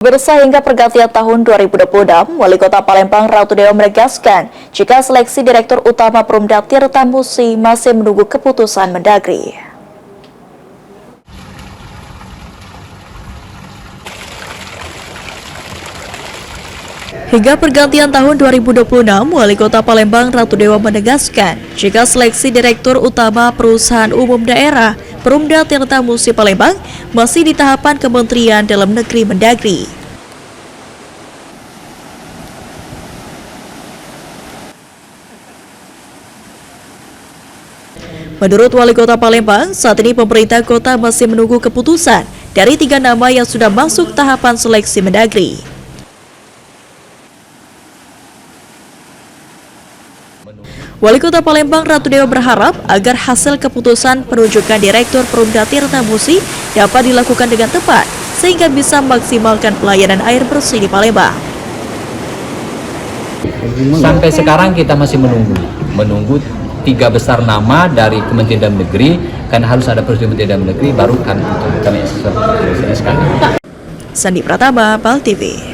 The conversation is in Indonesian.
Pemirsa, hingga pergantian tahun 2026, Wali Kota Palembang Ratu Dewa menegaskan jika seleksi Direktur Utama Perumda Tirta Musi masih menunggu keputusan Mendagri. Hingga pergantian tahun 2026, Wali Kota Palembang Ratu Dewa menegaskan jika seleksi Direktur Utama Perusahaan Umum Daerah Perumda Tirta Musi Palembang masih di tahapan Kementerian Dalam Negeri Mendagri. Menurut Wali Kota Palembang, saat ini pemerintah kota masih menunggu keputusan dari 3 nama yang sudah masuk tahapan seleksi Mendagri. Wali Kota Palembang Ratu Dewa berharap agar hasil keputusan penunjukan Direktur Perumda Tirta Musi dapat dilakukan dengan tepat sehingga bisa memaksimalkan pelayanan air bersih di Palembang. Sampai sekarang kita masih menunggu 3 besar nama dari Kementerian Dalam Negeri, karena harus ada persetujuan Kementerian Dalam Negeri baru kami selesai. Sandi Pratama, PAL TV.